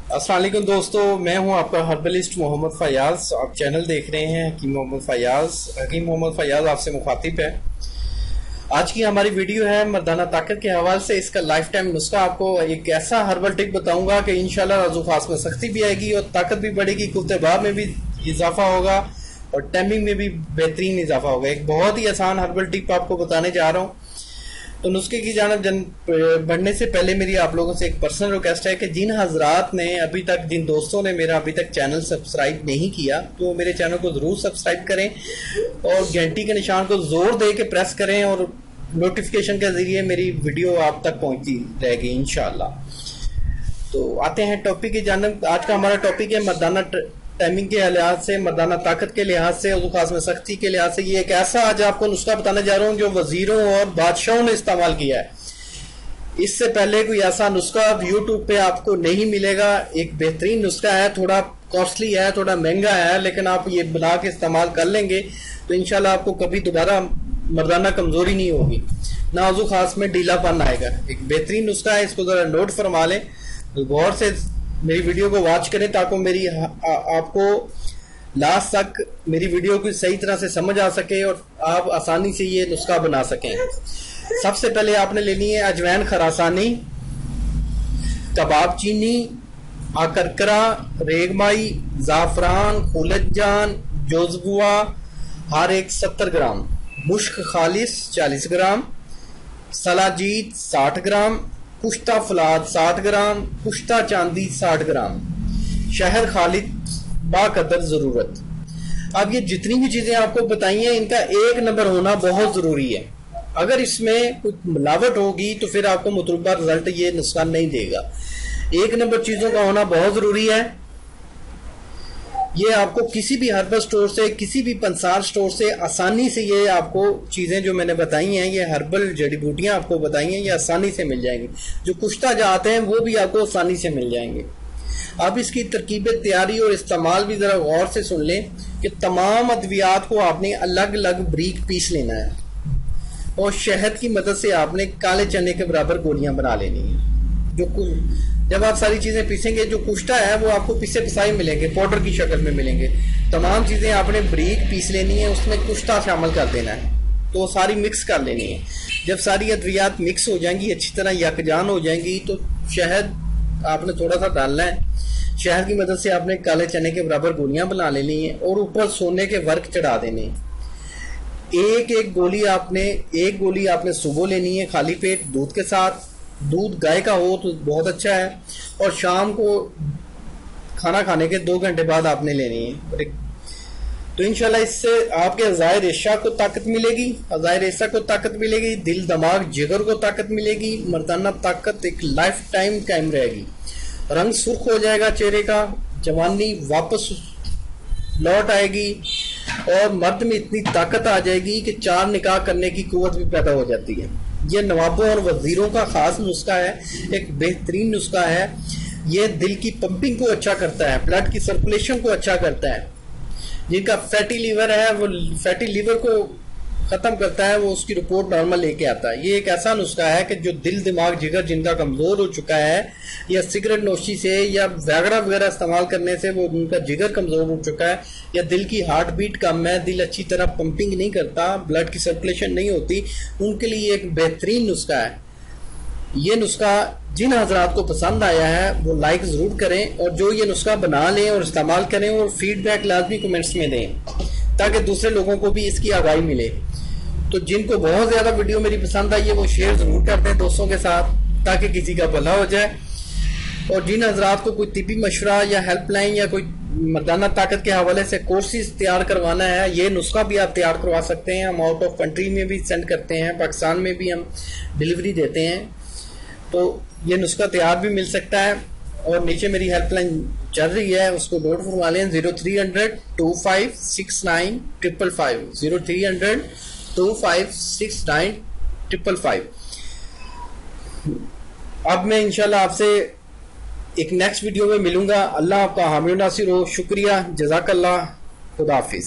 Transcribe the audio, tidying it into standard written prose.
अस्सलाम वालेकुम दोस्तों, मैं हूं आपका हर्बलिस्ट मोहम्मद फयाज। आप चैनल देख रहे हैं हकीम मोहम्मद फयाज। हकीम मोहम्मद फयाज आपसे मुखातिब है। आज की हमारी वीडियो है मर्दाना ताकत के हवाले से। इसका लाइफ टाइम नुस्खा, आपको एक ऐसा हर्बल टिक बताऊंगा कि इंशाल्लाह रज़ू खास में सख्ती भी आएगी और ताकत भी बढ़ेगी, कुत्तेबाब में भी इजाफा होगा और टाइमिंग में भी बेहतरीन इजाफा होगा। एक बहुत ही आसान हर्बल टिप आपको बताने जा रहा हूँ। तो नुस्खे की जानब बढ़ने से पहले मेरी आप लोगों से एक पर्सनल रिक्वेस्ट है कि जिन हजरात ने अभी तक, जिन दोस्तों ने मेरा अभी तक चैनल सब्सक्राइब नहीं किया, तो मेरे चैनल को ज़रूर सब्सक्राइब करें और घंटी के निशान को ज़ोर दे के प्रेस करें और नोटिफिकेशन के ज़रिए मेरी वीडियो आप तक पहुंचती रहेगी इंशाल्लाह। तो आते हैं टॉपिक की जानब। आज का हमारा टॉपिक है मर्दाना टाइमिंग के लिहाज से, मर्दाना ताकत के लिहाज से और खास में सख्ती के लिहाज से। ये एक ऐसा आज आपको नुस्खा बताने जा रहा हूँ जो वजीरों और बादशाहों ने इस्तेमाल किया है। इससे पहले कोई ऐसा नुस्खा यूट्यूब पे आपको नहीं मिलेगा। एक बेहतरीन नुस्खा है, थोड़ा कॉस्टली है, थोड़ा महंगा है, लेकिन आप ये बना के इस्तेमाल कर लेंगे तो इंशाल्लाह आपको कभी दोबारा मर्दाना कमजोरी नहीं होगी, ना वजू खास में ढीलापन आएगा। एक बेहतरीन नुस्खा है, इसको जरा नोट फरमा लें, गौर से मेरी वीडियो को वॉच करें ताकि मेरी आपको लास्ट तक मेरी वीडियो की सही तरह से समझ आ सके और आप आसानी से ये नुस्खा बना सकें। सबसे पहले आपने लेनी है अजवैन खरासानी, कबाब चीनी, आकरकरा, रेगमाई, जाफरान, खुलतजान, जोजबुआ हर एक 70 ग्राम, मुश्क खालिस 40 ग्राम, सलाजीत 60 ग्राम, कुश्ता फलाद 60 ग्राम, कुश्ता चांदी 60 ग्राम, शहर खालिद बाकदर जरूरत। अब ये जितनी भी चीजें आपको बताई हैं, इनका एक नंबर होना बहुत जरूरी है। अगर इसमें कुछ मिलावट होगी तो फिर आपको मतलूबा रिजल्ट ये नुस्खा नहीं देगा। एक नंबर चीजों का होना बहुत जरूरी है। ये आपको किसी भी हर्बल स्टोर से, किसी भी पंसार स्टोर से आसानी से ये आपको चीजें जो मैंने बताई हैं, ये हर्बल जड़ी बूटियां आपको बताई हैं, ये आसानी से मिल जाएंगी। जो कुश्ता जाते हैं वो भी आपको आसानी से मिल जाएंगे। अब इसकी तरकीब तैयारी और इस्तेमाल भी जरा गौर से सुन लें कि तमाम अद्वियात को आपने अलग अलग बारीक पीस लेना है और शहद की मदद से आपने काले चने के बराबर गोलियां बना लेनी है। जब आप सारी चीजें पीसेंगे, जो कुश्ता है वो आपको पिसे पिसाई मिलेंगे, पाउडर की शक्ल में मिलेंगे। तमाम चीजें आपने बारीक पीस लेनी है, उसमें कुश्ता शामिल कर देना है, तो सारी मिक्स कर लेनी है। जब सारी अद्वियात मिक्स हो जाएंगी, अच्छी तरह यकजान हो जाएंगी, तो शहद आपने थोड़ा सा डालना है। शहद की मदद से आपने काले चने के बराबर गोलियां बना लेनी है और ऊपर सोने के वर्क चढ़ा देने। एक गोली आपने सुबह लेनी है खाली पेट दूध के साथ। दूध गाय का हो तो बहुत अच्छा है और शाम को खाना खाने के 2 घंटे बाद आपने लेनी है। तो इंशाल्लाह इससे आपके अज़ाए रेशा को ताकत मिलेगी, अज़ाए रेशा को ताकत मिलेगी, दिल दिमाग जिगर को ताकत मिलेगी, मर्दाना ताकत एक लाइफ टाइम कायम रहेगी। रंग सुर्ख हो जाएगा चेहरे का, जवानी वापस लौट आएगी और मर्द में इतनी ताकत आ जाएगी कि 4 निकाह करने की कुव्वत भी पैदा हो जाती है। ये नवाबों और वजीरों का खास नुस्खा है, एक बेहतरीन नुस्खा है। ये दिल की पंपिंग को अच्छा करता है, ब्लड की सर्कुलेशन को अच्छा करता है। जिनका फैटी लीवर है वो फैटी लीवर को खत्म करता है, वो उसकी रिपोर्ट नॉर्मल लेके आता है। ये एक ऐसा नुस्खा है कि जो दिल दिमाग जिगर जिनका कमजोर हो चुका है, या सिगरेट नोशी से या वैगरा वगैरह इस्तेमाल करने से वो उनका जिगर कमजोर हो चुका है, या दिल की हार्ट बीट कम है, दिल अच्छी तरह पंपिंग नहीं करता, ब्लड की सर्कुलेशन नहीं होती, उनके लिए एक बेहतरीन नुस्खा है। ये नुस्खा जिन हजरात को पसंद आया है वो लाइक जरूर करें और जो ये नुस्खा बना लें और इस्तेमाल करें और फीडबैक लाजमी कमेंट्स में दें ताकि दूसरे लोगों को भी इसकी आगाही मिले। तो जिनको बहुत ज्यादा वीडियो मेरी पसंद आई है वो शेयर जरूर कर दें दोस्तों के साथ ताकि किसी का भला हो जाए। और जिन हजरात को कोई तिबी मशवरा या हेल्पलाइन या कोई मर्दाना ताकत के हवाले से कोर्सेज तैयार करवाना है, ये नुस्खा भी आप तैयार करवा सकते हैं। हम आउट ऑफ कंट्री में भी सेंड करते हैं, पाकिस्तान में भी हम डिलीवरी देते हैं, तो ये नुस्खा तैयार भी मिल सकता है। और नीचे मेरी हेल्पलाइन चल रही है, उसको नोट करवा लें, 0300 2569 555 0300 2569 555। अब मैं इंशाल्लाह आपसे एक नेक्स्ट वीडियो में मिलूंगा। अल्लाह आपका हामी नासिर हो। शुक्रिया, जज़ाकल्लाह, खुदा हाफिज।